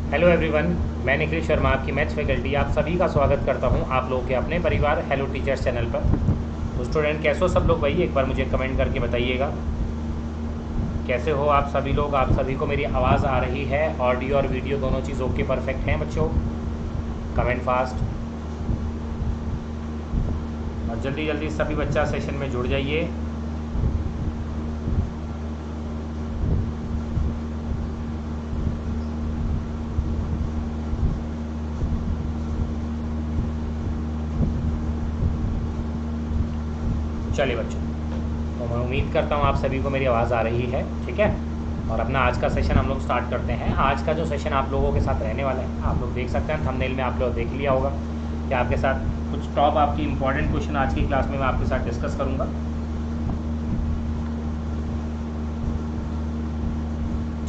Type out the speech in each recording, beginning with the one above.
Hello everyone, मैं निखिल शर्मा आपकी maths faculty आप सभी का स्वागत करता हूं आप लोगों के अपने परिवार हेलो टीचर्स चैनल पर। तो स्टूडेंट कैसे हो सब लोग, भाई एक बार मुझे कमेंट करके बताइएगा कैसे हो आप सभी लोग। आप सभी को मेरी आवाज़ आ रही है, ऑडियो और वीडियो दोनों चीज़ ओके परफेक्ट हैं बच्चों? कमेंट फास्ट और जल्दी जल्दी सभी बच्चा सेशन में जुड़ जाइए। चलिए बच्चों, तो मैं उम्मीद करता हूँ आप सभी को मेरी आवाज़ आ रही है, ठीक है। और अपना आज का सेशन हम लोग स्टार्ट करते हैं। आज का जो सेशन आप लोगों के साथ रहने वाला है आप लोग देख सकते हैं, थंबनेल में आप लोग देख लिया होगा कि आपके साथ कुछ टॉप आपकी इंपॉर्टेंट क्वेश्चन आज की क्लास में मैं आपके साथ डिस्कस करूँगा।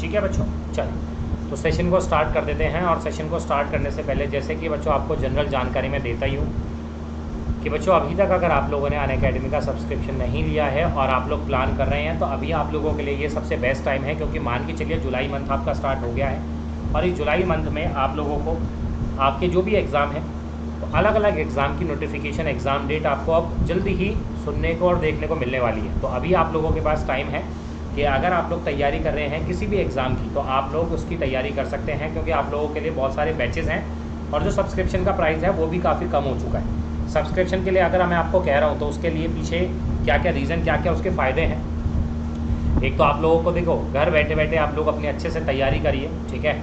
ठीक है बच्चों, चलिए तो सेशन को स्टार्ट कर देते हैं। और सेशन को स्टार्ट करने से पहले जैसे कि बच्चों आपको जनरल जानकारी मैं देता ही हूँ कि बच्चों अभी तक अगर आप लोगों ने अनअकैडमी का सब्सक्रिप्शन नहीं लिया है और आप लोग प्लान कर रहे हैं तो अभी आप लोगों के लिए ये सबसे बेस्ट टाइम है, क्योंकि मान के चलिए जुलाई मंथ आपका स्टार्ट हो गया है और इस जुलाई मंथ में आप लोगों को आपके जो भी एग्ज़ाम है तो अलग अलग एग्ज़ाम की नोटिफिकेशन, एग्ज़ाम डेट आपको अब जल्दी ही सुनने को और देखने को मिलने वाली है। तो अभी आप लोगों के पास टाइम है कि अगर आप लोग तैयारी कर रहे हैं किसी भी एग्ज़ाम की तो आप लोग उसकी तैयारी कर सकते हैं, क्योंकि आप लोगों के लिए बहुत सारे बैचेज़ हैं और जो सब्सक्रिप्शन का प्राइस है वो भी काफ़ी कम हो चुका है। सब्सक्रिप्शन के लिए अगर मैं आपको कह रहा हूँ तो उसके लिए पीछे क्या क्या रीज़न, क्या क्या उसके फ़ायदे हैं। एक तो आप लोगों को देखो, घर बैठे बैठे आप लोग अपनी अच्छे से तैयारी करिए, ठीक है।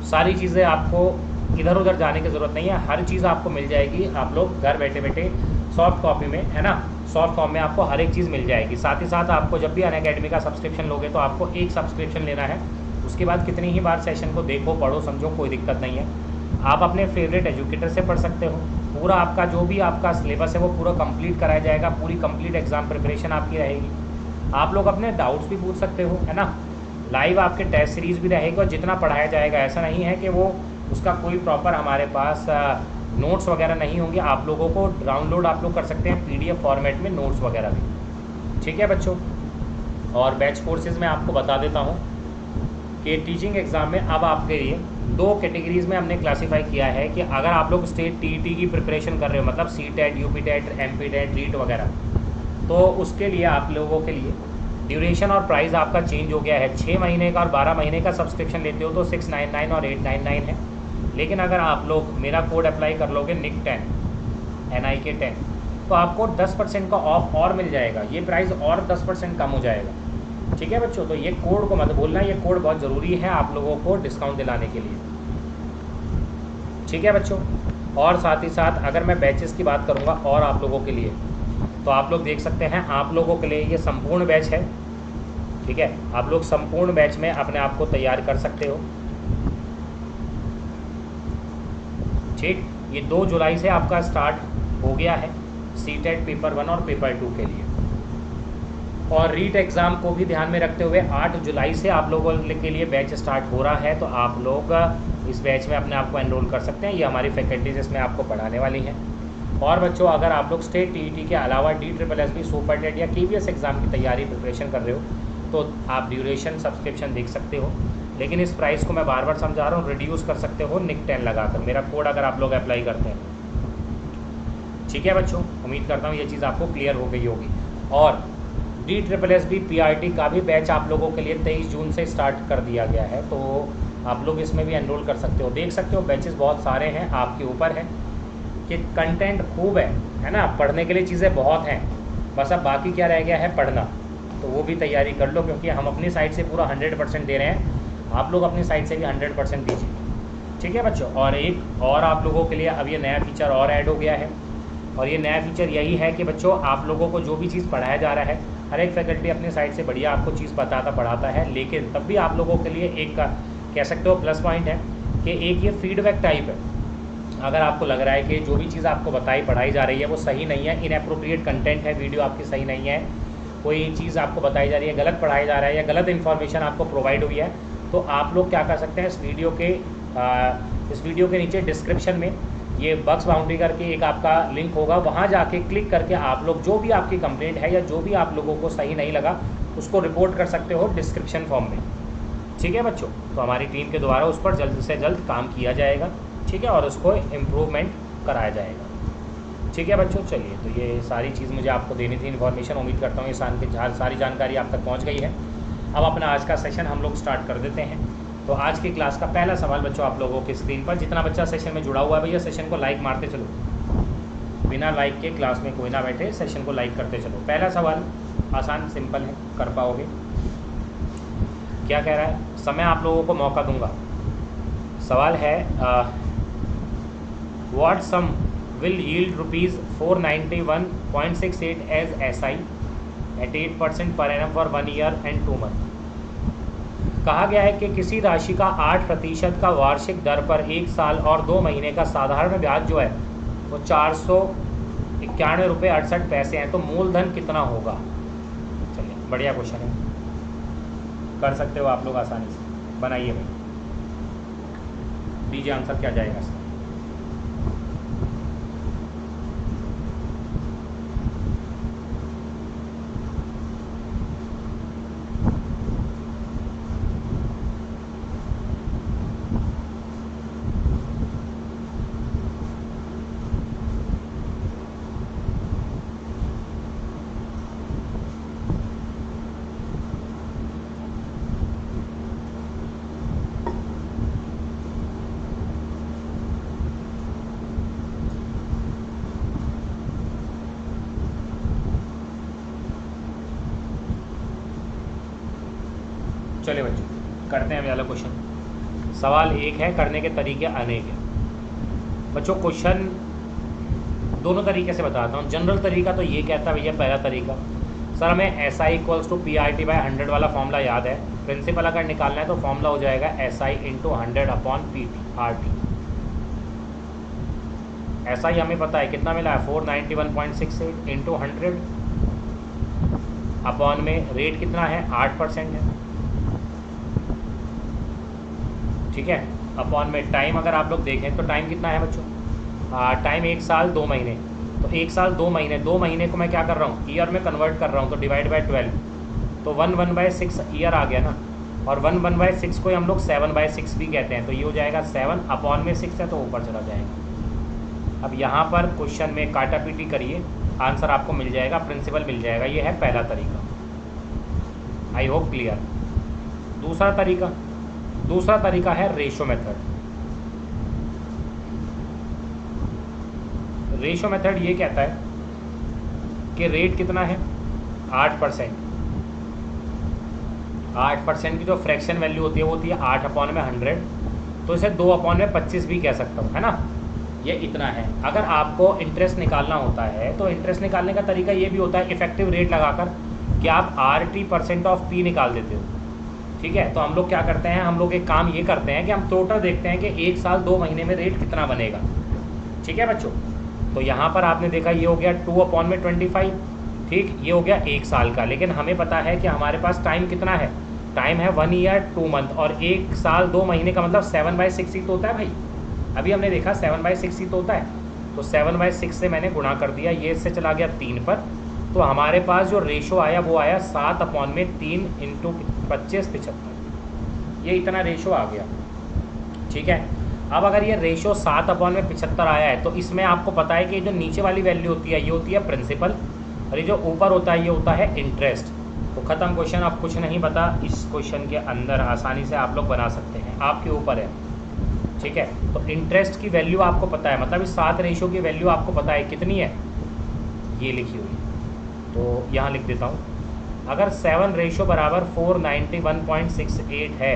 सारी चीज़ें आपको इधर उधर जाने की ज़रूरत नहीं है, हर चीज़ आपको मिल जाएगी। आप लोग घर बैठे बैठे सॉफ्ट कॉपी में, है ना, सॉफ्ट फॉर्म में आपको हर एक चीज़ मिल जाएगी। साथ ही साथ आपको जब भी अनअकैडमी का सब्सक्रिप्शन लोगे तो आपको एक सब्सक्रिप्शन लेना है, उसके बाद कितनी ही बार सेशन को देखो, पढ़ो, समझो, कोई दिक्कत नहीं है। आप अपने फेवरेट एजुकेटर से पढ़ सकते हो। पूरा आपका जो भी आपका सिलेबस है वो पूरा कंप्लीट कराया जाएगा, पूरी कंप्लीट एग्जाम प्रिपरेशन आपकी रहेगी। आप लोग अपने डाउट्स भी पूछ सकते हो, है ना। लाइव आपके टेस्ट सीरीज़ भी रहेगी और जितना पढ़ाया जाएगा ऐसा नहीं है कि वो उसका कोई प्रॉपर हमारे पास नोट्स वगैरह नहीं होंगे। आप लोगों को डाउनलोड आप लोग कर सकते हैं PDF फॉर्मेट में नोट्स वगैरह भी, ठीक है बच्चों। और बैच कोर्सेज़ में आपको बता देता हूँ कि टीचिंग एग्ज़ाम में अब आपके लिए दो कैटेगरीज़ में हमने क्लासीफाई किया है कि अगर आप लोग स्टेट TET की प्रिपरेशन कर रहे हो, मतलब CTET, UP TET, MP TET, REET वगैरह, तो उसके लिए आप लोगों के लिए ड्यूरेशन और प्राइस आपका चेंज हो गया है। 6 महीने का और 12 महीने का सब्सक्रिप्शन लेते हो तो 699 और 899 है। लेकिन अगर आप लोग मेरा कोड अप्लाई कर लोगे NIK10, NIK10, तो आपको 10% का ऑफ और मिल जाएगा। ये प्राइस और 10% कम हो जाएगा, ठीक है बच्चों। तो ये कोड को मत भूलना, ये कोड बहुत ज़रूरी है आप लोगों को डिस्काउंट दिलाने के लिए, ठीक है बच्चों। और साथ ही साथ अगर मैं बैचेस की बात करूँगा और आप लोगों के लिए, तो आप लोग देख सकते हैं आप लोगों के लिए ये संपूर्ण बैच है, ठीक है। आप लोग संपूर्ण बैच में अपने आप को तैयार कर सकते हो, ठीक। ये 2 जुलाई से आपका स्टार्ट हो गया है CTET पेपर 1 और पेपर 2 के लिए। और रीट एग्ज़ाम को भी ध्यान में रखते हुए 8 जुलाई से आप लोगों के लिए बैच स्टार्ट हो रहा है, तो आप लोग इस बैच में अपने आप को एनरोल कर सकते हैं। ये हमारी फैकल्टीज इसमें आपको पढ़ाने वाली हैं। और बच्चों अगर आप लोग स्टेट TET के अलावा DSSS, सुपर टेट या KVS एग्ज़ाम की तैयारी प्रिपरेशन कर रहे हो तो आप ड्यूरेशन सब्सक्रिप्शन देख सकते हो, लेकिन इस प्राइस को मैं बार बार समझा रहा हूँ, रिड्यूस कर सकते हो NIK10 लगाकर, मेरा कोड अगर आप लोग अप्लाई करते हैं, ठीक है बच्चों। उम्मीद करता हूँ ये चीज़ आपको क्लियर हो गई होगी। और DSSS PRT का भी बैच आप लोगों के लिए 23 जून से स्टार्ट कर दिया गया है, तो आप लोग इसमें भी एनरोल कर सकते हो। देख सकते हो बैचेस बहुत सारे हैं, आपके ऊपर है कि कंटेंट खूब है ना, पढ़ने के लिए चीज़ें बहुत हैं, बस अब बाकी क्या रह गया है, पढ़ना। तो वो भी तैयारी कर लो, क्योंकि हम अपनी साइड से पूरा 100% दे रहे हैं, आप लोग अपनी साइड से भी 100% दीजिए, ठीक है बच्चों। और एक और आप लोगों के लिए अब ये नया फीचर और ऐड हो गया है, और ये नया फीचर यही है कि बच्चों आप लोगों को जो भी चीज़ पढ़ाया जा रहा है, हर एक फैकल्टी अपनी साइड से बढ़िया आपको चीज़ बताता पढ़ाता है, लेकिन तब भी आप लोगों के लिए एक कह सकते हो प्लस पॉइंट है कि एक ये फीडबैक टाइप है। अगर आपको लग रहा है कि जो भी चीज़ आपको पढ़ाई जा रही है वो सही नहीं है, इनएप्रोप्रिएट कंटेंट है, वीडियो आपकी सही नहीं है, कोई चीज़ आपको बताई जा रही है, गलत पढ़ाया जा रहा है या गलत इन्फॉर्मेशन आपको प्रोवाइड हुई है, तो आप लोग क्या कर सकते हैं, इस वीडियो के नीचे डिस्क्रिप्शन में ये बक्स बाउंड्री करके एक आपका लिंक होगा, वहाँ जाके क्लिक करके आप लोग जो भी आपकी कंप्लेंट है या जो भी आप लोगों को सही नहीं लगा उसको रिपोर्ट कर सकते हो डिस्क्रिप्शन फॉर्म में, ठीक है बच्चों, तो हमारी टीम के द्वारा उस पर जल्द से जल्द काम किया जाएगा, ठीक है, और उसको इम्प्रूवमेंट कराया जाएगा। ठीक है बच्चों, चलिए, तो ये सारी चीज़ मुझे आपको देनी थी इन्फॉर्मेशन। उम्मीद करता हूँ ये सारी जानकारी आप तक पहुँच गई है। अब अपना आज का सेशन हम लोग स्टार्ट कर देते हैं। तो आज की क्लास का पहला सवाल बच्चों आप लोगों की स्क्रीन पर, जितना बच्चा सेशन में जुड़ा हुआ है भैया सेशन को लाइक मारते चलो, बिना लाइक के क्लास में कोई ना बैठे, सेशन को लाइक करते चलो। पहला सवाल आसान सिंपल है, कर पाओगे। क्या कह रहा है, समय आप लोगों को मौका दूंगा। सवाल है what sum will yield rupees 491.68 as SI at 8% per annum for 1 year and 2 months। कहा गया है कि किसी राशि का 8% का वार्षिक दर पर 1 साल और 2 महीने का साधारण ब्याज जो है वो 491 रुपये 68 पैसे हैं, तो मूलधन कितना होगा। चलिए, बढ़िया क्वेश्चन है, कर सकते हो आप लोग आसानी से, बनाइए भाई, दीजिए आंसर क्या जाएगा इसका। चलिए बच्चों, करते हैं वाला क्वेश्चन। सवाल एक है, करने के तरीके अनेक हैं बच्चों। क्वेश्चन दोनों तरीके से बताता हूँ। जनरल तरीका तो ये कहता है भैया, पहला तरीका सर हमें SI इक्वल्स टू PRT/100 वाला फॉर्मूला याद है। प्रिंसिपल अगर निकालना है तो फॉर्मूला हो जाएगा SI × 100/RT। SI हमें पता है कितना मिला है, 491.68 × 100 अपॉन में रेट कितना है, 8% है, ठीक है, अपॉन में टाइम अगर आप लोग देखें तो टाइम कितना है बच्चों, टाइम 1 साल 2 महीने। तो 1 साल 2 महीने, 2 महीने को मैं क्या कर रहा हूँ, ईयर में कन्वर्ट कर रहा हूँ, तो डिवाइड बाय 12, तो 1/6 ईयर आ गया ना, और 1/6 को हम लोग 7/6 भी कहते हैं, तो ये हो जाएगा 7 अपॉन में 6 है तो ऊपर चला जाएगा। अब यहाँ पर क्वेश्चन में काटा पीटी करिए, आंसर आपको मिल जाएगा, प्रिंसिपल मिल जाएगा। ये है पहला तरीका, आई होप क्लियर। दूसरा तरीका है रेशो मेथड। रेशो मेथड ये कहता है कि रेट कितना है, 8%। 8% की जो फ्रैक्शन वैल्यू होती है वो होती है 8/100, तो इसे 2/25 भी कह सकता हूँ, है ना, ये इतना है। अगर आपको इंटरेस्ट निकालना होता है तो इंटरेस्ट निकालने का तरीका ये भी होता है इफेक्टिव रेट लगाकर कि आप RT% निकाल देते हो, ठीक है। तो हम लोग क्या करते हैं, हम लोग एक काम ये करते हैं कि हम टोटल देखते हैं कि 1 साल 2 महीने में रेट कितना बनेगा, ठीक है बच्चों। तो यहाँ पर आपने देखा ये हो गया 2/25, ठीक, ये हो गया 1 साल का। लेकिन हमें पता है कि हमारे पास टाइम कितना है, टाइम है 1 ईयर 2 मंथ, और 1 साल 2 महीने का मतलब 7/6 ही तो होता है भाई। अभी हमने देखा 7/6 ही तो होता है, तो 7/6 से मैंने गुणा कर दिया, ये इससे चला गया 3 पर, तो हमारे पास जो रेशो आया वो आया 7/3 × 25 75, ये इतना रेशो आ गया, ठीक है। अब अगर ये रेशो 7/75 आया है तो इसमें आपको पता है कि जो नीचे वाली वैल्यू होती है ये होती है प्रिंसिपल, और ये जो ऊपर होता है ये होता है इंटरेस्ट। तो ख़त्म क्वेश्चन। अब कुछ नहीं पता, इस क्वेश्चन के अंदर आसानी से आप लोग बना सकते हैं, आपके ऊपर है, ठीक है। तो इंटरेस्ट की वैल्यू आपको पता है, मतलब इस 7 रेशो की वैल्यू आपको पता है कितनी है, ये लिखी हुई है, तो यहाँ लिख देता हूँ। अगर 7 रेशो बराबर 491.68 है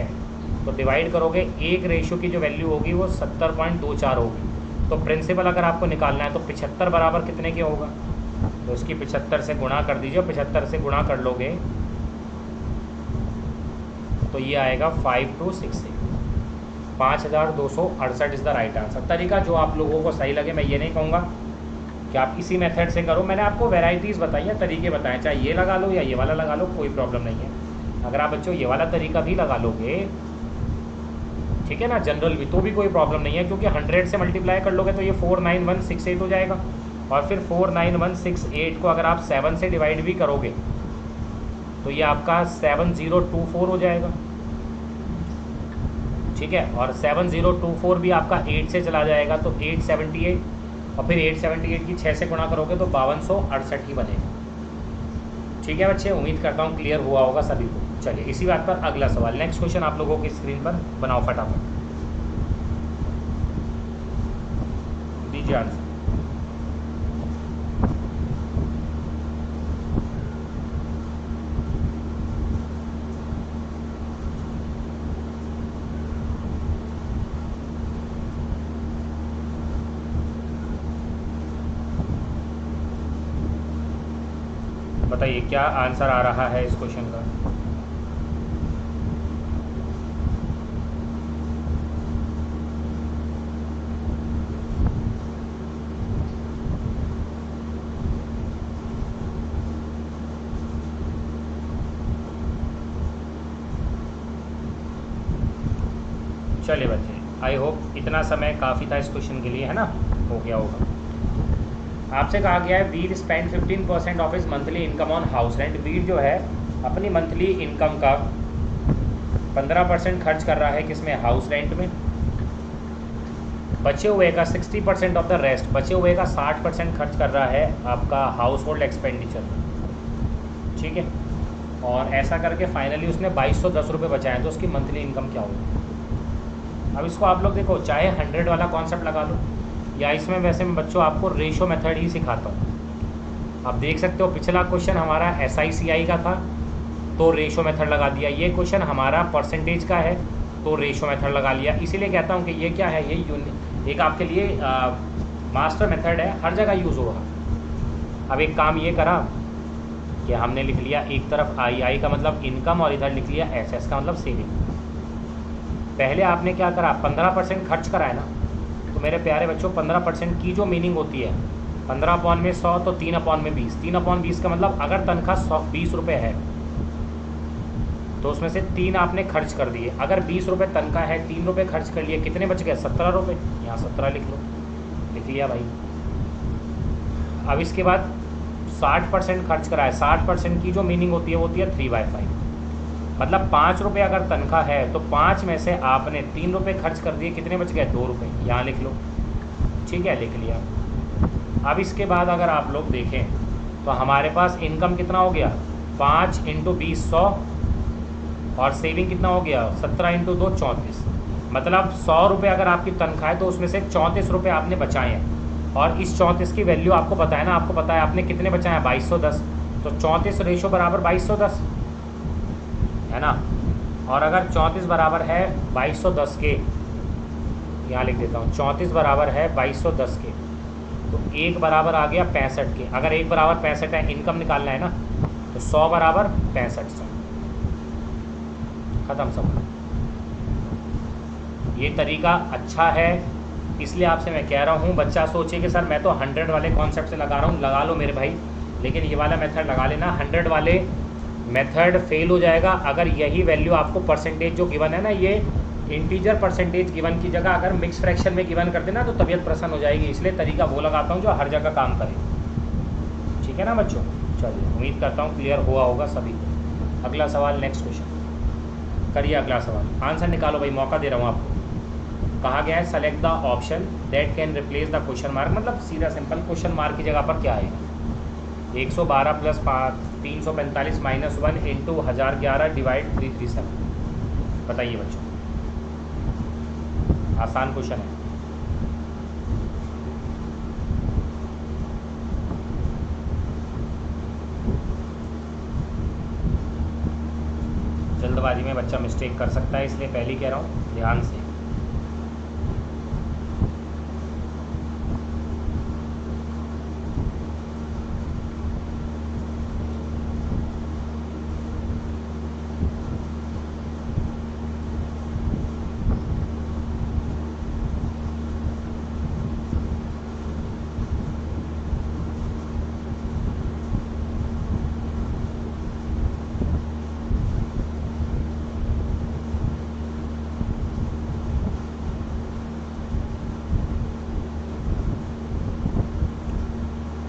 तो डिवाइड करोगे, 1 रेशो की जो वैल्यू होगी वो 70.24 होगी। तो प्रिंसिपल अगर आपको निकालना है तो 75 बराबर कितने के होगा, तो इसकी 75 से गुणा कर दीजिए, 75 से गुणा कर लोगे तो ये आएगा 5268, 5268 इज़ द राइट आंसर। तरीका जो आप लोगों को सही लगे, मैं ये नहीं कहूँगा कि आप इसी मेथड से करो, मैंने आपको वैरायटीज़ बताई है, तरीके बताएं, चाहे ये लगा लो या ये वाला लगा लो, कोई प्रॉब्लम नहीं है। अगर आप बच्चों ये वाला तरीका भी लगा लोगे, ठीक है ना, जनरल भी, तो भी कोई प्रॉब्लम नहीं है, क्योंकि 100 से मल्टीप्लाई कर लोगे तो ये 49168 हो जाएगा, और फिर 49168 को अगर आप 7 से डिवाइड भी करोगे तो ये आपका 7024 हो जाएगा, ठीक है। और 7024 भी आपका 8 से चला जाएगा तो 878, और फिर 878 की 6 से गुणा करोगे तो 5268 ही बनेगा। ठीक है बच्चे, उम्मीद करता हूँ क्लियर हुआ होगा सभी को। चलिए इसी बात पर अगला सवाल, नेक्स्ट क्वेश्चन आप लोगों की स्क्रीन पर बनाओ फटाफट, दीजिए आंसर। बताइए क्या आंसर आ रहा है इस क्वेश्चन का। चलिए बच्चे, आई होप इतना समय काफ़ी था इस क्वेश्चन के लिए, है ना, हो गया होगा। आपसे कहा गया है Veer spend 15% of his monthly income on house rent. Veer जो है अपनी मंथली इनकम का 15% खर्च कर रहा है किसमें, हाउस रेंट में। बचे हुए का 60% ऑफ द रेस्ट, बचे हुए का 60% खर्च कर रहा है आपका हाउस होल्ड एक्सपेंडिचर में। ठीक है, और ऐसा करके फाइनली उसने 2210 रुपये बचाए, तो उसकी मंथली इनकम क्या होगी। अब इसको आप लोग देखो, चाहे 100 वाला कॉन्सेप्ट लगा लो, या इसमें वैसे मैं बच्चों आपको रेशो मेथड ही सिखाता हूँ। आप देख सकते हो पिछला क्वेश्चन हमारा SICI का था तो रेशो मेथड लगा दिया, ये क्वेश्चन हमारा परसेंटेज का है तो रेशो मेथड लगा लिया। इसीलिए कहता हूँ कि ये क्या है, ये एक आपके लिए मास्टर मेथड है, हर जगह यूज़ होगा। अब एक काम ये करा कि हमने लिख लिया एक तरफ I का मतलब इनकम और इधर लिख लिया SS का मतलब सेविंग। पहले आपने क्या करा, 15% खर्च करा है ना, तो मेरे प्यारे बच्चों 15% की जो मीनिंग होती है 15/100 तो 3/20, 3/20 का मतलब अगर तनख्वाह 20 रुपये है तो उसमें से 3 आपने खर्च कर दिए। अगर 20 रुपये तनख्वाह है, 3 रुपये खर्च कर लिए, कितने बच गए, 17 रुपये। यहाँ 17 लिख लो, लिख लिया भाई। अब इसके बाद 60% खर्च करा है, 60% की जो मीनिंग होती है वो होती है 3/5, मतलब 5 रुपये अगर तनख्वाह है तो 5 में से आपने 3 रुपये खर्च कर दिए, कितने बच गए, 2 रुपये। यहाँ लिख लो, ठीक है, लिख लिया। अब इसके बाद अगर आप लोग देखें तो हमारे पास इनकम कितना हो गया, 5 × 20 100, और सेविंग कितना हो गया, 17 × 2 34। मतलब 100 रुपये अगर आपकी तनख्वाह है तो उसमें से 34 रुपये आपने बचाए हैं, और इस 34 की वैल्यू आपको पता है ना, आपको पता है आपने कितने बचाए हैं, 2210, तो 34 रेशो बराबर 2210 है ना। और अगर 34 बराबर है 2210 के, यहाँ लिख देता हूँ, 34 बराबर है 2210 के, तो 1 बराबर आ गया 65 के। अगर 1 बराबर 65 है, इनकम निकालना है ना, तो 100 बराबर 6500, ख़त्म सब। ये तरीका अच्छा है, इसलिए आपसे मैं कह रहा हूँ। बच्चा सोचे कि सर मैं तो 100 वाले कॉन्सेप्ट से लगा रहा हूँ, लगा लो मेरे भाई, लेकिन ये वाला मेथड लगा लेना। 100 वाले मेथड फेल हो जाएगा अगर यही वैल्यू आपको परसेंटेज जो गिवन है ना, ये इंटीजर परसेंटेज गिवन की जगह अगर मिक्स फ्रैक्शन में गिवन कर देना तो तबीयत प्रसन्न हो जाएगी। इसलिए तरीका वो लगाता हूँ जो हर जगह काम करे। ठीक है ना बच्चों, चलिए उम्मीद करता हूँ क्लियर हुआ होगा सभी को। अगला सवाल, नेक्स्ट क्वेश्चन करिए, अगला सवाल आंसर निकालो भाई, मौका दे रहा हूँ आपको। कहा गया है select the option that can replace the question mark, मतलब सीधा सिंपल क्वेश्चन मार्क की जगह पर क्या आएगा, 112 + 345 - 1 × 1011 / 337। बताइए बच्चों, आसान क्वेश्चन है। जल्दबाजी में बच्चा मिस्टेक कर सकता है, इसलिए पहले ही कह रहा हूँ ध्यान से।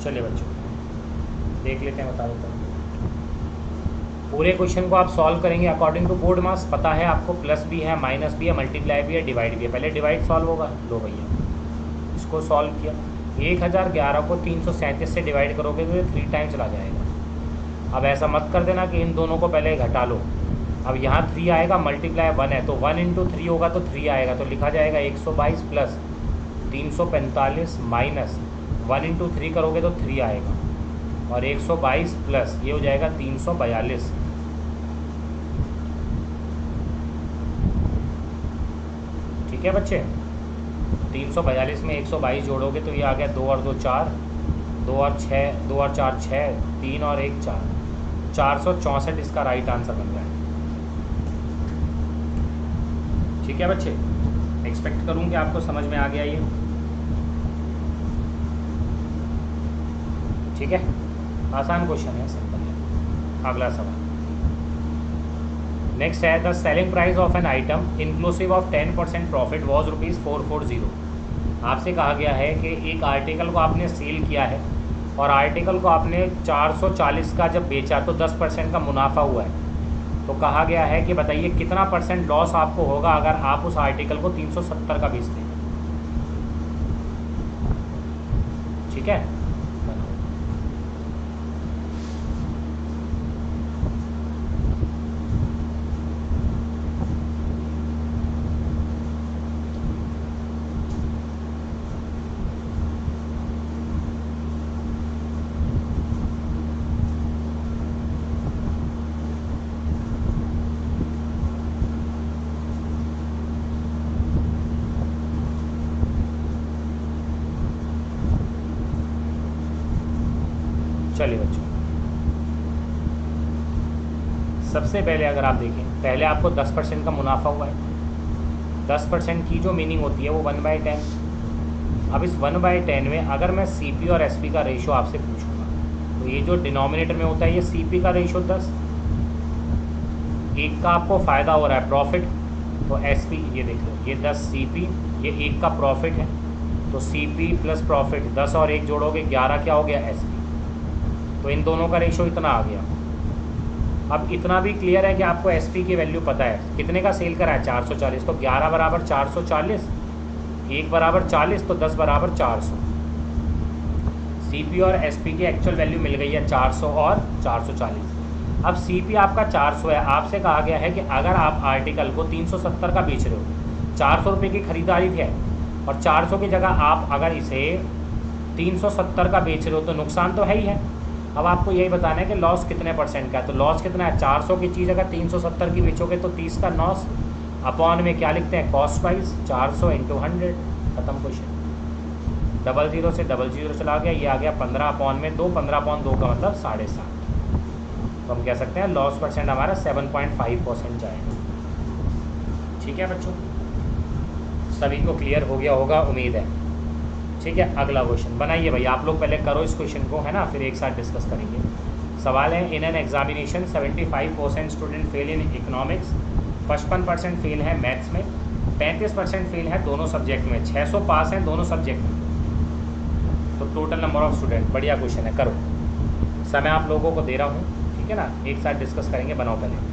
चलिए बच्चों देख लेते हैं, बता देता हूँ। पूरे क्वेश्चन को आप सॉल्व करेंगे अकॉर्डिंग टू बोर्ड मार्क्स। पता है आपको प्लस भी है, माइनस भी है, मल्टीप्लाई भी है, डिवाइड भी है। पहले डिवाइड सॉल्व होगा। लो भैया, इसको सॉल्व किया। 1011 को 337 से डिवाइड करोगे तो ये 3 टाइम चला जाएगा। अब ऐसा मत कर देना कि इन दोनों को पहले घटा लो। अब यहाँ 3 आएगा, मल्टीप्लाई 1 है तो 1 इंटू 3 होगा तो 3 आएगा, तो लिखा जाएगा 122 प्लस 345 माइनस 1 इंटू 3 करोगे तो 3 आएगा, और 122 प्लस ये हो जाएगा 342। ठीक है बच्चे, 342 में 122 जोड़ोगे तो ये आ गया 2 और 2 4, 2 और 6, 2 और 4 6, 3 और 1 4, 464 इसका राइट आंसर बन रहा है। ठीक है बच्चे, एक्सपेक्ट करूँ कि आपको समझ में आ गया ये। ठीक है, आसान क्वेश्चन है, सिंपल है। अगला सवाल नेक्स्ट है, the selling price of an item inclusive of 10% profit was ₹440। आपसे कहा गया है कि एक आर्टिकल को आपने सेल किया है और आर्टिकल को आपने 440 का जब बेचा तो 10% का मुनाफा हुआ है। तो कहा गया है कि बताइए कितना परसेंट लॉस आपको होगा अगर आप उस आर्टिकल को 370 का बेचते हैं। ठीक है, चलिए बच्चों, सबसे पहले अगर आप देखें, पहले आपको 10% का मुनाफा हुआ है। 10% की जो मीनिंग होती है वो 1/10। अब इस 1/10 में अगर मैं CP और SP का रेशो आपसे पूछूंगा तो ये जो डिनोमिनेटर में होता है ये CP का रेशो 10, एक का आपको फ़ायदा हो रहा है प्रॉफिट, तो SP ये देख लो, ये 10 CP, ये एक का प्रॉफिट है तो CP प्लस प्रॉफिट 10 और 1 जोड़ोगे 11, क्या हो गया SP। तो इन दोनों का रेशो इतना आ गया। अब इतना भी क्लियर है कि आपको SP की वैल्यू पता है, कितने का सेल करा है 440, तो 11 बराबर 440, 1 बराबर 40, तो 10 बराबर 400। CP और SP की एक्चुअल वैल्यू मिल गई है 400 और 440। अब CP आपका 400 है, आपसे कहा गया है कि अगर आप आर्टिकल को 370 का बेच रहे हो, 400 रुपये की खरीदारी है और 400 की जगह आप अगर इसे 370 का बेच रहे हो तो नुकसान तो है ही है। अब आपको यही बताना है कि लॉस कितने परसेंट का है। तो लॉस कितना है, 400 की चीज़ अगर 370 की बेचोगे तो 30 का लॉस, अपॉन में क्या लिखते हैं, कॉस्ट प्राइस, 400 इंटू 100, खत्म क्वेश्चन। 00 से 00 चला गया, ये आ गया 15 अपॉन में 2, 15 अपॉन 2 का मतलब 7.5। तो हम कह सकते हैं लॉस परसेंट हमारा 7.5% जाएगा। ठीक है बच्चों, सभी को क्लियर हो गया होगा उम्मीद है। ठीक है, अगला क्वेश्चन बनाइए भाई, आप लोग पहले करो इस क्वेश्चन को, है ना, फिर एक साथ डिस्कस करेंगे। सवाल है, in an examination 75% student fail in economics, 55% fail है मैथ्स में, 35% फेल है दोनों सब्जेक्ट में, 600 पास हैं दोनों सब्जेक्ट में। तो टोटल नंबर ऑफ स्टूडेंट, बढ़िया क्वेश्चन है, करो। समय आप लोगों को दे रहा हूँ, ठीक है ना, एक साथ डिस्कस करेंगे, बनाओ पहले।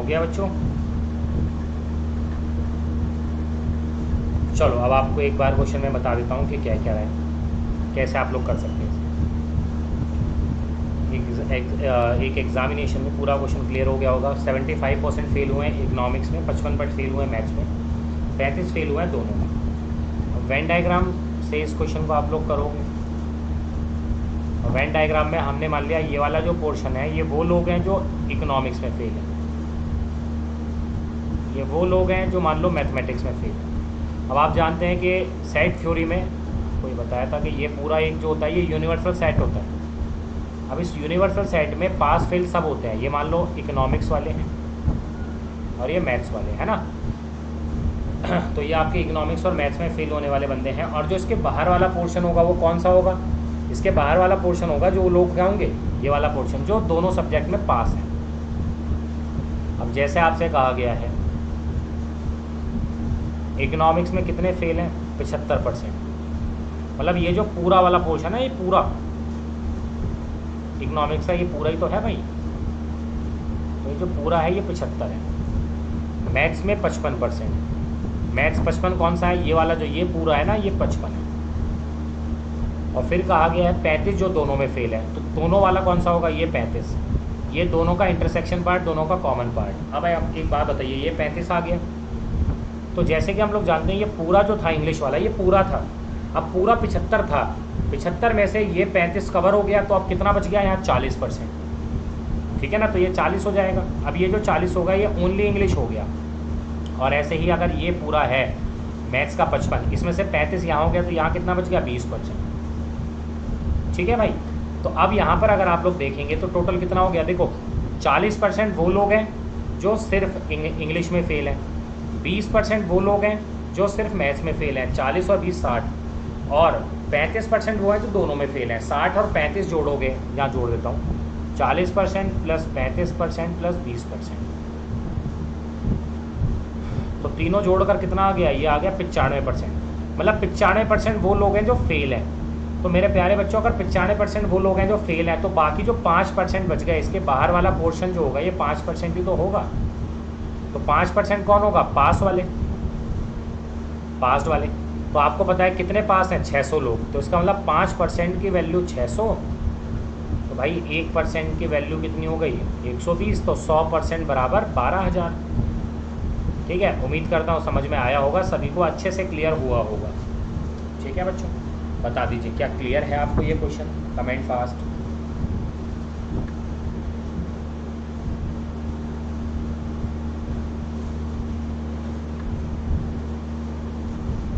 हो गया बच्चों? चलो अब आपको एक बार क्वेश्चन में बता देता हूँ कि क्या क्या है, कैसे आप लोग कर सकते हैं। एक एग्जामिनेशन में पूरा क्वेश्चन क्लियर हो गया होगा। 75% फेल हुए हैं इकोनॉमिक्स में, 55% फेल हुए हैं मैथ्स में, 35 फेल हुए हैं दोनों में। वेन डायग्राम से इस क्वेश्चन को आप लोग करोगे। वेन डायग्राम में हमने मान लिया ये वाला जो पोर्शन है, ये वो लोग हैं जो इकोनॉमिक्स में फेल हैं, ये वो लोग हैं जो मान लो मैथमेटिक्स में फेल हैं। अब आप जानते हैं कि सेट थ्योरी में कोई बताया था कि ये पूरा एक जो होता है ये यूनिवर्सल सेट होता है। अब इस यूनिवर्सल सेट में पास फेल सब होते हैं। ये मान लो इकोनॉमिक्स वाले हैं और ये मैथ्स वाले हैं ना, तो ये आपके इकोनॉमिक्स और मैथ्स में फेल होने वाले बंदे हैं। और जो इसके बाहर वाला पोर्शन होगा वो कौन सा होगा? इसके बाहर वाला पोर्शन होगा जो लोग क्या होंगे, ये वाला पोर्शन जो दोनों सब्जेक्ट में पास है। अब जैसे आपसे कहा गया है इकोनॉमिक्स में कितने फेल हैं? 75%। मतलब ये जो पूरा वाला पोर्शन है, ये पूरा इकोनॉमिक्स का ये पूरा ही तो है भाई, तो ये जो पूरा है ये 75 है। मैथ्स में 55%, मैथ्स 55 कौन सा है? ये वाला जो ये पूरा है ना, ये 55 है। और फिर कहा गया है 35 जो दोनों में फेल है, तो दोनों वाला कौन सा होगा? ये 35, ये दोनों का इंटरसेक्शन पार्ट, दोनों का कॉमन पार्ट। अब भाई आप एक बात बताइए, ये 35 आ गया, तो जैसे कि हम लोग जानते हैं ये पूरा जो था इंग्लिश वाला ये पूरा था, अब पूरा 75 था, 75 में से ये 35 कवर हो गया, तो अब कितना बच गया यहाँ? 40%। ठीक है ना, तो ये 40 हो जाएगा। अब ये जो 40 होगा ये ओनली इंग्लिश हो गया। और ऐसे ही अगर ये पूरा है मैथ्स का 55, इसमें से 35 यहाँ हो गया, तो यहाँ कितना बच गया? 20%। ठीक है भाई, तो अब यहाँ पर अगर आप लोग देखेंगे तो टोटल कितना हो गया? देखो 40% वो लोग हैं जो सिर्फ इंग्लिश में फेल हैं, 20% वो लोग हैं जो सिर्फ मैथ्स में फेल हैं, 40 और 20 60, और 35% वो हैं जो दोनों में फेल हैं। 60 और 35 जोड़ोगे, यहाँ जोड़ देता हूँ, 40% प्लस 35% प्लस 20%, तो तीनों जोड़कर कितना आ गया? ये आ गया 95%। मतलब 95% वो लोग हैं जो फेल हैं। तो मेरे प्यारे बच्चों, अगर 95% वो लोग हैं जो फेल हैं, तो बाकी जो 5% बच गए, इसके बाहर वाला पोर्शन जो होगा ये 5% ही तो होगा। तो 5% कौन होगा? पास वाले, पास वाले। तो आपको पता है कितने पास हैं? 600 लोग, तो इसका मतलब 5% की वैल्यू 600, तो भाई 1% की वैल्यू कितनी हो गई? 120, तो 100% बराबर 12,000। ठीक है, उम्मीद करता हूँ समझ में आया होगा, सभी को अच्छे से क्लियर हुआ होगा। ठीक है बच्चों, बता दीजिए क्या क्लियर है आपको ये क्वेश्चन, कमेंट फास्ट।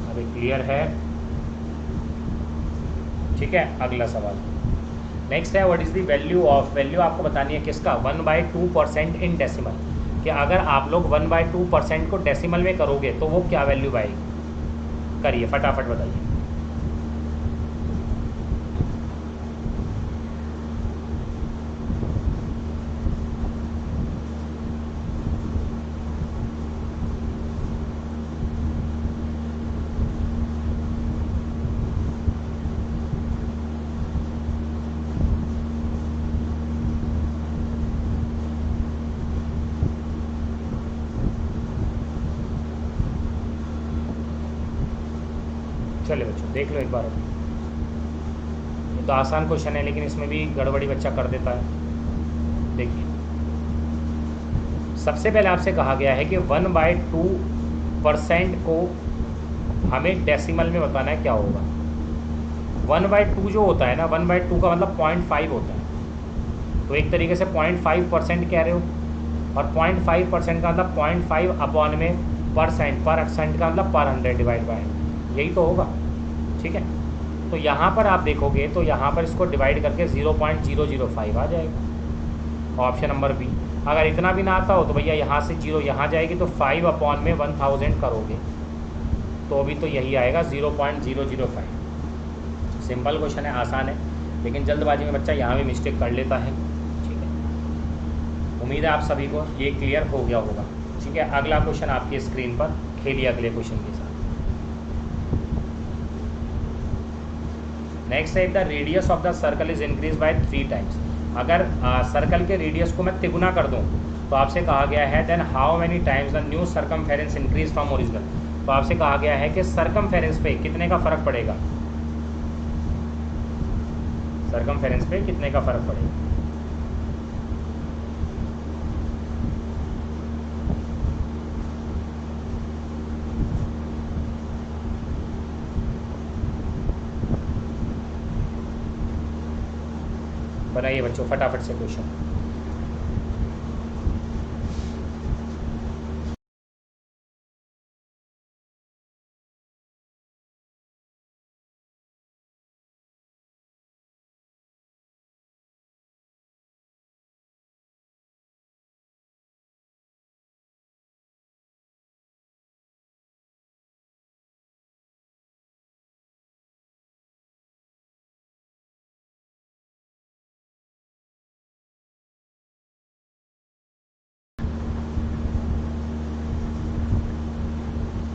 अभी क्लियर है? ठीक है, अगला सवाल नेक्स्ट है, what is the value of, value आपको बतानी है किसका? 1/2% इन डेसिमल, कि अगर आप लोग 1/2% को डेसिमल में करोगे तो वो क्या वैल्यू आएगी? करिए फटाफट बताइए। चलिए बच्चों देख लो एक बार, ये तो आसान क्वेश्चन है लेकिन इसमें भी गड़बड़ी बच्चा कर देता है। देखिए सबसे पहले आपसे कहा गया है कि 1/2% को हमें डेसिमल में बताना है, क्या होगा? 1/2 जो होता है ना, 1/2 का मतलब 0.5 होता है, तो एक तरीके से 0.5% कह रहे हो, और 0.5% का मतलब 0.5 अपॉन में परसेंट का मतलब पर 100 डिवाइड बाय, यही तो होगा। ठीक है, तो यहाँ पर आप देखोगे तो यहाँ पर इसको डिवाइड करके 0.005 आ जाएगा, ऑप्शन नंबर बी। अगर इतना भी ना आता हो तो भैया यहाँ से 0 यहाँ जाएगी, तो 5 अपॉन में 1000 करोगे तो भी तो यही आएगा 0.005। सिंपल क्वेश्चन है, आसान है, लेकिन जल्दबाजी में बच्चा यहाँ भी मिस्टेक कर लेता है। ठीक है, उम्मीद है आप सभी को ये क्लियर हो गया होगा। ठीक है, अगला क्वेश्चन आपकी स्क्रीन पर, खेलिए अगले क्वेश्चन के साथ। नेक्स्ट है, the radius of the circle is increase by 3 times. अगर सर्कल के रेडियस को मैं तिगुना कर दूं तो आपसे कहा गया है then how many times the new circumference increase from original. तो आपसे कहा गया है कि सर्कमफेरेंस पे कितने का फ़र्क पड़ेगा, सर्कमफेरेंस पे कितने का फ़र्क पड़ेगा। बनाइए बच्चों फटाफट से क्वेश्चन।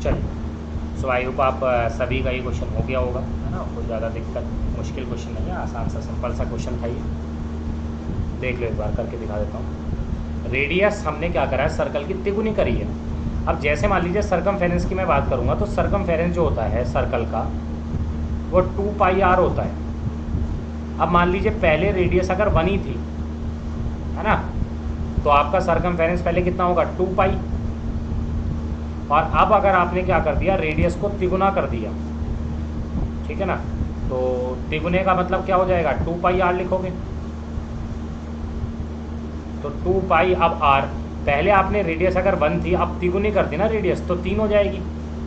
चलिए, सो आई होप आप सभी का ये क्वेश्चन हो गया होगा, है ना। कोई ज़्यादा दिक्कत मुश्किल क्वेश्चन नहीं है, आसान सा सिंपल सा क्वेश्चन था ये। देख लो एक बार करके दिखा देता हूँ। रेडियस हमने क्या करा है, सर्कल की तिगुनी करी है। अब जैसे मान लीजिए सर्कमफेरेंस की मैं बात करूँगा तो सर्कमफेरेंस जो होता है सर्कल का वो 2πr होता है। अब मान लीजिए पहले रेडियस अगर 1 ही थी, है ना, तो आपका सर्कमफेरेंस पहले कितना होगा 2π। और अब अगर आपने क्या कर दिया, रेडियस को तिगुना कर दिया, ठीक है ना, तो तिगुने का मतलब क्या हो जाएगा 2πr लिखोगे। तो 2π अब r, पहले आपने रेडियस अगर 1 थी, अब तिगुनी कर दी ना रेडियस तो 3 हो जाएगी।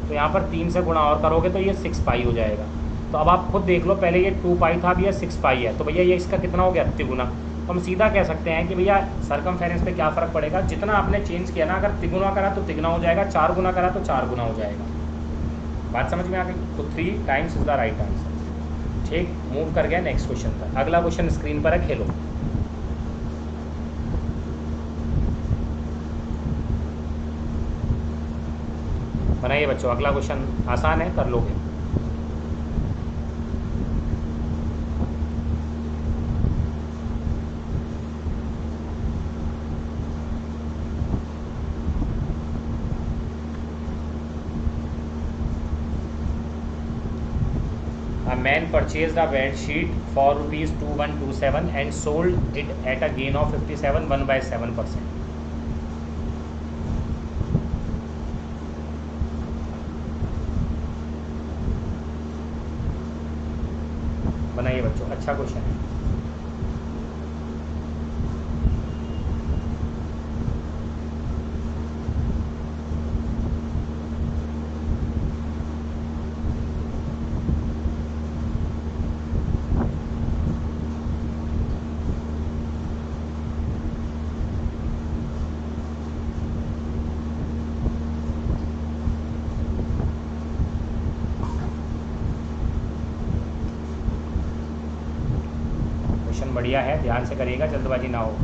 तो यहाँ पर 3 से गुणा और करोगे तो ये 6π हो जाएगा। तो अब आप खुद देख लो, पहले ये 2π था, अब ये 6π है, तो भैया ये इसका कितना हो गया तिगुना। तो हम सीधा कह सकते हैं कि भैया सर्कमफेरेंस पे क्या फ़र्क पड़ेगा, जितना आपने चेंज किया ना, अगर तिगुना करा तो तिगुना हो जाएगा, 4 गुना करा तो 4 गुना हो जाएगा। बात समझ में आ गई। तो 3 times is the right answer. ठीक, मूव कर गया नेक्स्ट क्वेश्चन पर। अगला क्वेश्चन स्क्रीन पर है, खेलो। बनाइए बच्चों, अगला क्वेश्चन आसान है, कर लोगे। A man purchased a bed sheet for ₹2127 and sold it at a gain of 57 1/7%. बनाइए बच्चों, अच्छा क्वेश्चन है। क्वेश्चन बढ़िया है, ध्यान से करिएगा, जल्दबाजी ना हो।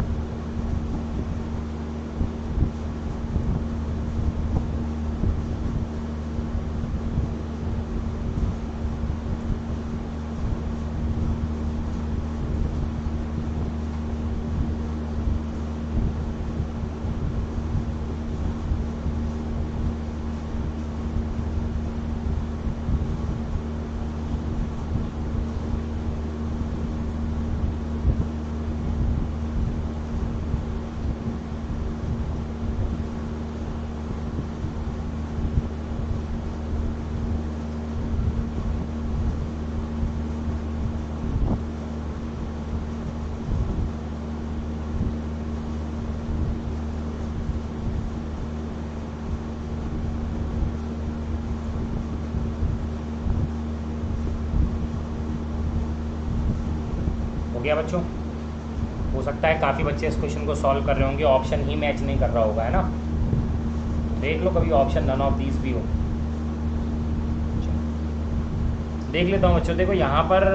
हो गया बच्चों। हो सकता है काफ़ी बच्चे इस क्वेश्चन को सॉल्व कर रहे होंगे, ऑप्शन ही मैच नहीं कर रहा होगा, है ना। देख लो कभी ऑप्शन नन ऑफ दीज भी हो। देख लेता हूँ बच्चों। देखो यहाँ पर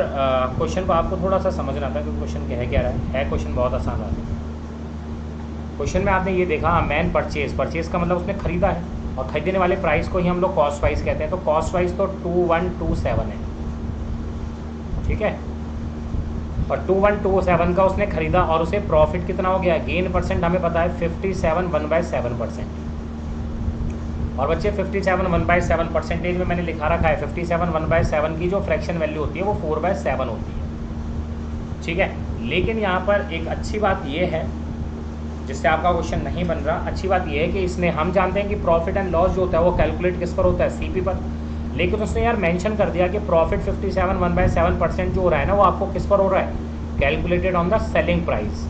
क्वेश्चन को आपको थोड़ा सा समझना था कि क्वेश्चन कह रहा है क्वेश्चन बहुत आसान है। क्वेश्चन में आपने ये देखा मैन परचेज, परचेज का मतलब उसने खरीदा है, और खरीदने वाले प्राइस को ही हम लोग कॉस्ट वाइज कहते हैं। तो कॉस्ट वाइज तो 2127 है, ठीक है। और 2127 का उसने खरीदा और उसे प्रॉफिट कितना हो गया, गेन परसेंट हमें पता है 57 1/7%। और बच्चे 57 1/7 परसेंटेज में मैंने लिखा रखा है 57 1/7 की जो फ्रैक्शन वैल्यू होती है वो 4/7 होती है, ठीक है। लेकिन यहाँ पर एक अच्छी बात ये है जिससे आपका क्वेश्चन नहीं बन रहा, अच्छी बात ये है कि इसने, हम जानते हैं कि प्रॉफिट एंड लॉस जो होता है वो कैलकुलेट किस पर होता है, सीपी पर, लेकिन उसने यार मेंशन कर दिया कि प्रॉफिट 57 1/7% जो हो रहा है ना वो आपको किस पर हो रहा है, calculated on the selling price,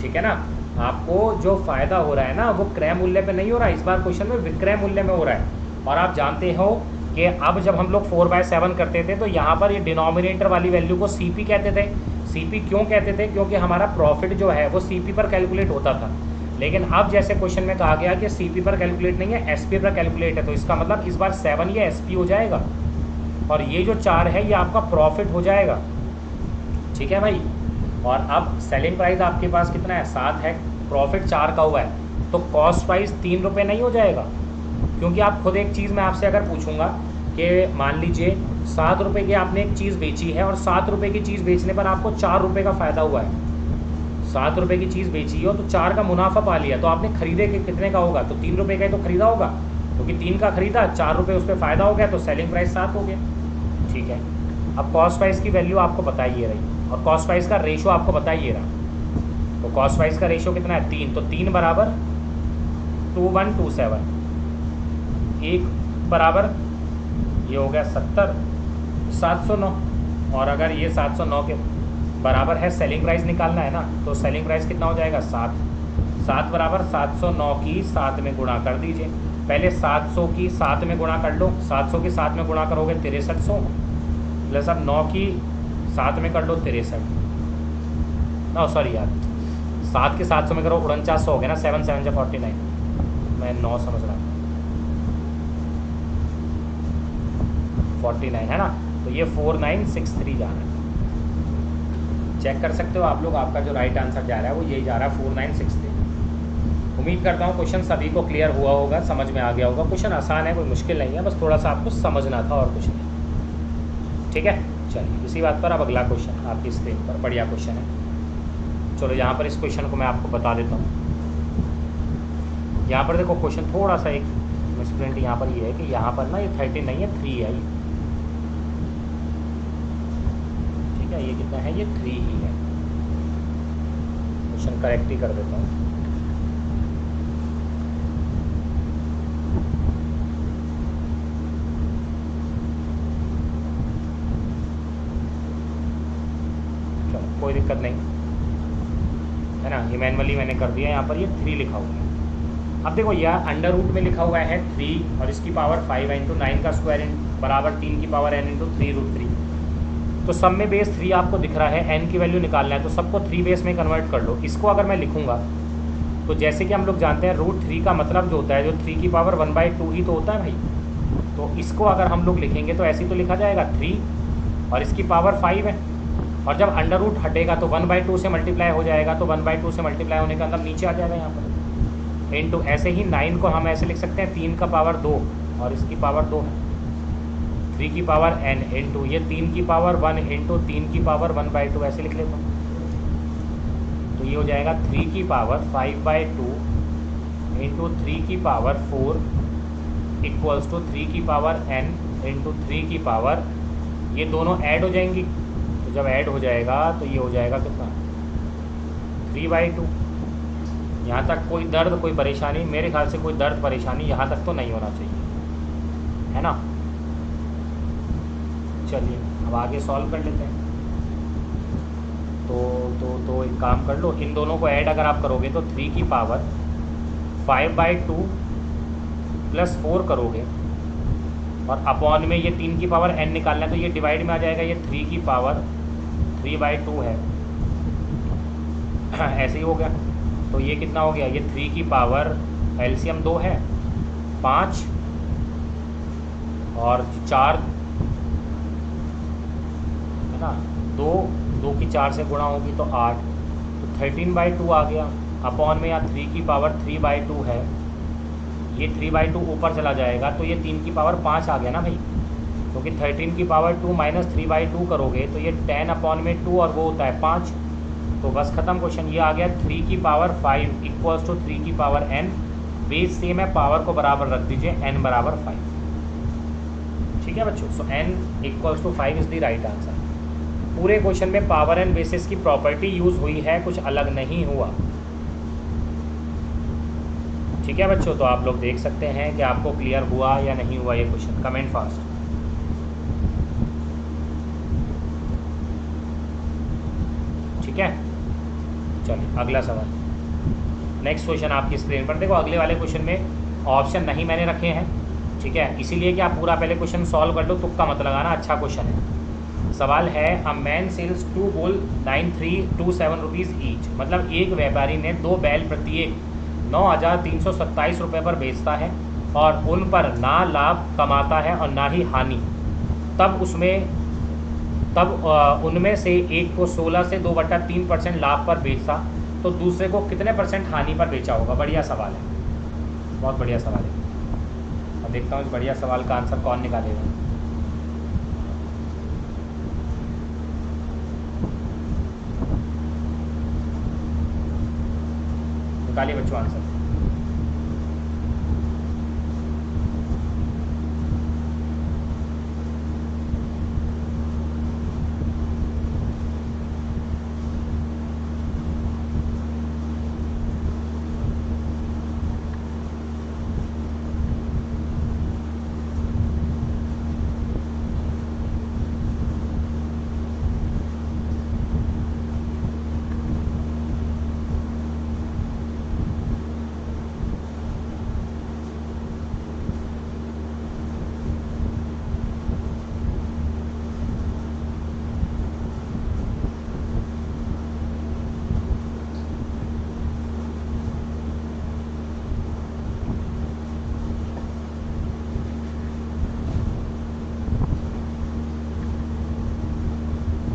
ठीक है ना। आपको जो फायदा हो रहा है ना वो क्रय मूल्य पे नहीं हो रहा है, इस बार क्वेश्चन में विक्रय मूल्य में हो रहा है। और आप जानते हो कि अब जब हम लोग 4/7 करते थे तो यहाँ पर ये डिनोमिनेटर वाली वैल्यू को सीपी कहते थे। सीपी क्यों कहते थे, क्योंकि हमारा प्रॉफिट जो है वो सीपी पर कैलकुलेट होता था। लेकिन अब जैसे क्वेश्चन में कहा गया कि सीपी पर कैलकुलेट नहीं है, एसपी पर कैलकुलेट है, तो इसका मतलब इस बार 7 ये एसपी हो जाएगा और ये जो 4 है ये आपका प्रॉफिट हो जाएगा, ठीक है भाई। और अब सेलिंग प्राइस आपके पास कितना है, 7 है, प्रॉफिट 4 का हुआ है, तो कॉस्ट प्राइस 3 रुपये नहीं हो जाएगा। क्योंकि आप खुद एक चीज़ मैं आपसे अगर पूछूंगा कि मान लीजिए 7 रुपये की आपने एक चीज़ बेची है और 7 रुपये की चीज़ बेचने पर आपको 4 रुपये का फ़ायदा हुआ है, 7 रुपये की चीज़ बेची हो तो 4 का मुनाफा पा लिया, तो आपने खरीदे कि कितने का होगा, तो 3 रुपये का ही तो खरीदा होगा, क्योंकि 3 का खरीदा, 4 रुपये उस पर फ़ायदा हो गया, तो सेलिंग प्राइस 7 हो गया, ठीक है। अब कॉस्ट प्राइस की वैल्यू आपको बताइए रही और कॉस्ट प्राइस का रेशो आपको बताइए रहा, तो कॉस्ट प्राइस का रेशो कितना है, 3, तो 3 बराबर 2127, 1 बराबर ये हो गया 70, 709, और अगर ये 709 के बराबर है सेलिंग प्राइस निकालना है ना, तो सेलिंग प्राइस कितना हो जाएगा, 7 बराबर 709 की 7 में गुणा कर दीजिए। पहले 700 की 7 में गुणा कर लो, 700 की 7 में गुणा करोगे 6300, प्लस अब 9 की 7 में कर लो 63, नो सॉरी यार 7 के 700 में करो 4900 हो गया ना, 7 7 से 49, मैं 9 समझ रहा हूँ, 49 है ना, तो ये 4963 जा रहा है, चेक कर सकते हो आप लोग, आपका जो राइट आंसर जा रहा है वो यही जा रहा है 4963। उम्मीद करता हूँ क्वेश्चन सभी को क्लियर हुआ होगा, समझ में आ गया होगा। क्वेश्चन आसान है, कोई मुश्किल नहीं है, बस थोड़ा सा आपको समझना था और कुछ नहीं, ठीक है। चलिए इसी बात पर अब अगला क्वेश्चन आपकी स्क्रीन पर, बढ़िया क्वेश्चन है। चलो यहाँ पर इस क्वेश्चन को मैं आपको बता देता हूँ। यहाँ पर देखो क्वेश्चन थोड़ा सा एक मिसप्रिंट यहाँ पर ये है कि यहाँ पर ना ये 13 नहीं है, 3 है ये, ठीक है। ये कितना है, ये 3 ही है। क्वेश्चन करेक्ट ही कर देता हूँ। चलो कोई दिक्कत नहीं है ना, ये मैनुअली मैंने कर दिया, यहाँ पर ये 3 लिखा हुआ है। अब देखो यह अंडर रूट में लिखा हुआ है 3 और इसकी पावर 5 है, इंटू 9 का स्क्वायर बराबर 3 की पावर n इंटू 3√3, तो सब में बेस 3 आपको दिख रहा है, n की वैल्यू निकालना है, तो सबको 3 बेस में कन्वर्ट कर लो। इसको अगर मैं लिखूंगा तो जैसे कि हम लोग जानते हैं √3 का मतलब जो होता है, जो 3 की पावर 1/2 ही तो होता है भाई, तो इसको अगर हम लोग लिखेंगे तो ऐसे ही तो लिखा जाएगा 3 और इसकी पावर 5 है, और जब अंडर रूट हटेगा तो 1/2 से मल्टीप्लाई हो जाएगा, तो 1/2 से मल्टीप्लाई होने का मतलब नीचे आ जाएगा यहाँ पर, इंटू ऐसे ही 9 को हम ऐसे लिख सकते हैं 3 का पावर 2 और इसकी पावर 2 है, 3 की पावर n इंटू ये 3 की पावर 1 इंटू 3 की पावर 1/2 ऐसे लिख लेता हूँ, तो ये हो जाएगा 3 की पावर 5/2 इंटू 3 की पावर 4 इक्वल्स टू 3 की पावर n इंटू 3 की पावर, ये दोनों ऐड हो जाएंगी, तो जब ऐड हो जाएगा तो ये हो जाएगा कितना 3/2। यहाँ तक कोई दर्द कोई परेशानी, मेरे ख्याल से कोई दर्द परेशानी यहाँ तक तो नहीं होना चाहिए, है ना। चलिए अब आगे सॉल्व कर लेते हैं। तो एक काम कर लो, इन दोनों को ऐड अगर आप करोगे तो 3 की पावर 5/2 प्लस 4 करोगे और अपॉन में ये 3 की पावर n निकालना है, तो ये डिवाइड में आ जाएगा, ये 3 की पावर 3/2 है ऐसे ही हो गया, तो ये कितना हो गया, ये 3 की पावर एलसीएम 2 है 5 और 4 है ना, 2 की 4 से गुणा होगी तो 8, तो 13/2 आ गया, अपॉन में यहाँ 3 की पावर 3/2 है, ये 3/2 ऊपर चला जाएगा, तो ये 3 की पावर 5 आ गया ना भाई, क्योंकि 13 की पावर 2 माइनस 3/2 करोगे तो ये 10/2 और वो होता है 5, तो बस ख़त्म क्वेश्चन। ये आ गया 3 की पावर 5 इक्वल्स टू 3 की पावर n, बेस सेम है, पावर को बराबर रख दीजिए, n बराबर 5। ठीक है बच्चों, so n equals to 5 is the right answer. पूरे क्वेश्चन में पावर एंड बेसिस की प्रॉपर्टी यूज़ हुई है, कुछ अलग नहीं हुआ। ठीक है बच्चों, तो आप लोग देख सकते हैं कि आपको क्लियर हुआ या नहीं हुआ ये क्वेश्चन। Comment fast. ठीक है, चलिए अगला सवाल। नेक्स्ट क्वेश्चन आपकी स्क्रीन पर देखो। अगले वाले क्वेश्चन में ऑप्शन नहीं मैंने रखे हैं, ठीक है, इसीलिए कि आप पूरा पहले क्वेश्चन सॉल्व कर लो, तुक्का मत लगाना। अच्छा क्वेश्चन है। सवाल है a man sells 2 bull 9327 rupees each, मतलब एक व्यापारी ने 2 बैल प्रत्येक 9327 रुपये पर बेचता है और उन पर ना लाभ कमाता है और ना ही हानि। तब उनमें से एक को 16 से 2/3% लाभ पर बेचा, तो दूसरे को कितने % हानि पर बेचा होगा। बढ़िया सवाल है, बहुत बढ़िया सवाल है। अब देखता हूँ इस बढ़िया सवाल का आंसर कौन निकालेगा। निकालिए बच्चों आंसर।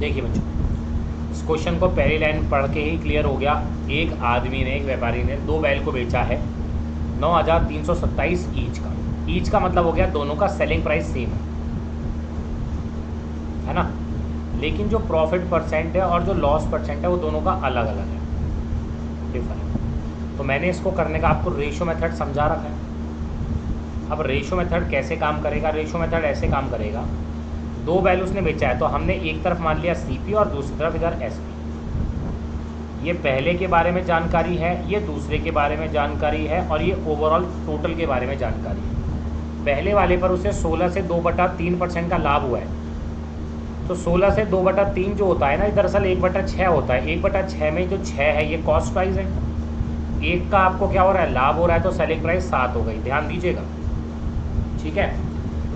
देखिए बच्चों, इस क्वेश्चन को पहली लाइन पढ़ के ही क्लियर हो गया। एक आदमी ने, एक व्यापारी ने 2 बैल को बेचा है 9327 ईच का। ईच का मतलब हो गया दोनों का सेलिंग प्राइस सेम है ना, लेकिन जो प्रॉफिट परसेंट है और जो लॉस परसेंट है वो दोनों का अलग अलग है, डिफरेंट। तो मैंने इसको करने का आपको रेशो मेथड समझा रखा है। अब रेशो मेथड कैसे काम करेगा? रेशो मेथड ऐसे काम करेगा, 2 बैल उसने बेचा है तो हमने एक तरफ मान लिया CP और दूसरी तरफ इधर SP। ये पहले के बारे में जानकारी है, ये दूसरे के बारे में जानकारी है और ये ओवरऑल टोटल के बारे में जानकारी है। पहले वाले पर उसे 16 से 2/3% का लाभ हुआ है, तो 16 से 2/3 जो होता है ना, दरअसल 1/6 होता है। 1/6 में जो 6 है ये कॉस्ट प्राइस है, एक का आपको क्या हो रहा है, लाभ हो रहा है, तो सेलिंग प्राइस 7 हो गई। ध्यान दीजिएगा, ठीक है।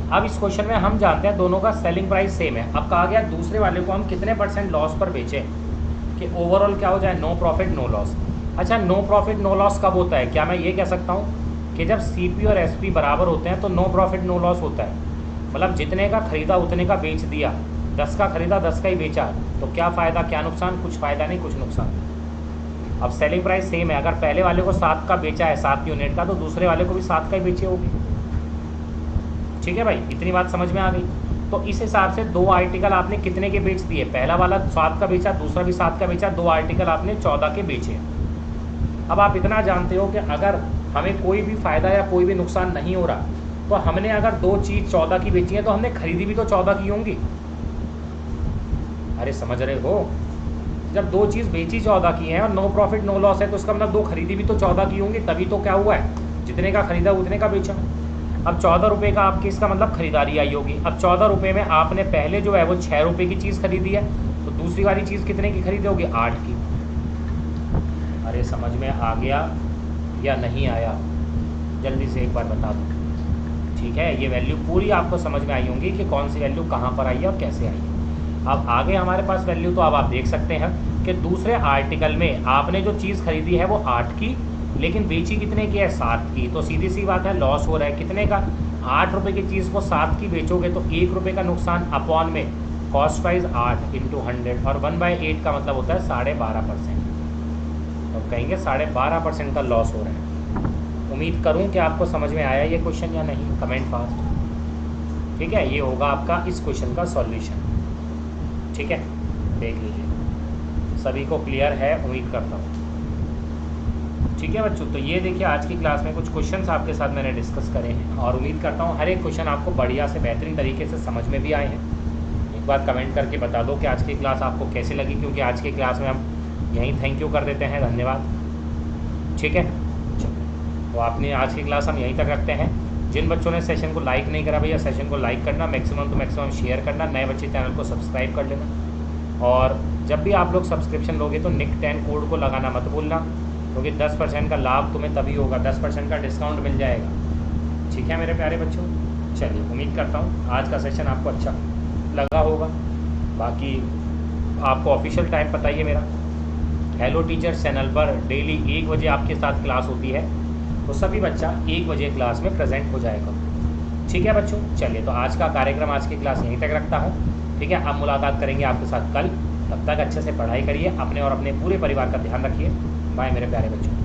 अब इस क्वेश्चन में हम जानते हैं दोनों का सेलिंग प्राइस सेम है। अब कहा गया दूसरे वाले को हम कितने % लॉस पर बेचें कि ओवरऑल क्या हो जाए, नो प्रॉफिट नो लॉस। अच्छा, नो प्रॉफिट नो लॉस कब होता है? क्या मैं ये कह सकता हूँ कि जब CP और SP बराबर होते हैं तो नो प्रॉफिट नो लॉस होता है। मतलब जितने का खरीदा उतने का बेच दिया, 10 का खरीदा 10 का ही बेचा, तो क्या फ़ायदा क्या नुकसान? कुछ फ़ायदा नहीं, कुछ नुकसान। अब सेलिंग प्राइस सेम है, अगर पहले वाले को 7 का बेचा है 7 यूनिट का, तो दूसरे वाले को भी 7 का ही बेचे होगी। ठीक है भाई, इतनी बात समझ में आ गई। तो इस हिसाब से 2 आर्टिकल आपने कितने के बेच दिए? पहला वाला 7 का बेचा, दूसरा भी 7 का बेचा, 2 आर्टिकल आपने 14 के बेचे। अब आप इतना जानते हो कि अगर हमें कोई भी फ़ायदा या कोई भी नुकसान नहीं हो रहा, तो हमने अगर 2 चीज़ 14 की बेची है तो हमने खरीदी भी तो 14 की होंगी। अरे समझ रहे हो, जब 2 चीज़ बेची 14 की हैं और नो प्रॉफिट नो लॉस है, तो इसका मतलब 2 खरीदी भी तो 14 की होंगी, तभी तो क्या हुआ है, जितने का खरीदा उतने का बेचा। अब 14 रुपये का आपकी इसका मतलब खरीदारी आई होगी। अब 14 रुपये में आपने पहले जो है वो 6 रुपये की चीज़ खरीदी है, तो दूसरी वाली चीज़ कितने की खरीदी होगी? 8 की। अरे समझ में आ गया या नहीं आया? जल्दी से एक बार बता दो, ठीक है। ये वैल्यू पूरी आपको समझ में आई होंगी कि कौन सी वैल्यू कहाँ पर आई है और कैसे आई है। अब आगे हमारे पास वैल्यू, तो अब आप देख सकते हैं कि दूसरे आर्टिकल में आपने जो चीज़ खरीदी है वो 8 की, लेकिन बेची कितने की है? 7 की। तो सीधी सी बात है, लॉस हो रहा है कितने का? 8 रुपये की चीज़ को 7 की बेचोगे तो 1 रुपये का नुकसान अपॉन में कॉस्ट प्राइस 8 × 100, और 1/8 का मतलब होता है 12.5%। तो कहेंगे 12.5% का लॉस हो रहा है। उम्मीद करूं कि आपको समझ में आया ये क्वेश्चन या नहीं। Comment fast. ठीक है, ये होगा आपका इस क्वेश्चन का सॉल्यूशन। ठीक है, देख लीजिए, सभी को क्लियर है उम्मीद करता हूँ। ठीक है बच्चों, तो ये देखिए आज की क्लास में कुछ क्वेश्चंस आपके साथ मैंने डिस्कस करे हैं और उम्मीद करता हूँ हर एक क्वेश्चन आपको बढ़िया से बेहतरीन तरीके से समझ में भी आए हैं। एक बार कमेंट करके बता दो कि आज की क्लास आपको कैसी लगी, क्योंकि आज की क्लास में हम यहीं थैंक यू कर देते हैं, धन्यवाद। ठीक है, तो आपने आज की क्लास हम यहीं तक रखते हैं। जिन बच्चों ने सेशन को लाइक नहीं करा भैया, सेशन को लाइक करना, मैक्सिमम टू मैक्सिमम शेयर करना, नए बच्चे चैनल को सब्सक्राइब कर लेना। और जब भी आप लोग सब्सक्रिप्शन लोगे तो निक 10 कोड को लगाना मत भूलना, क्योंकि 10% का लाभ तुम्हें तभी होगा, 10% का डिस्काउंट मिल जाएगा। ठीक है मेरे प्यारे बच्चों, चलिए उम्मीद करता हूँ आज का सेशन आपको अच्छा लगा होगा। बाकी आपको ऑफिशियल टाइम पता ही है मेरा, हेलो टीचर्स चैनल पर डेली 1 बजे आपके साथ क्लास होती है, तो सभी बच्चा 1 बजे क्लास में प्रेजेंट हो जाएगा। ठीक है बच्चों, चलिए तो आज का कार्यक्रम, आज की क्लास यहीं तक रखता हूँ। ठीक है, अब मुलाकात करेंगे आपके साथ कल, तब तक अच्छे से पढ़ाई करिए, अपने और अपने पूरे परिवार का ध्यान रखिए। बाय मेरे प्यारे बच्चों।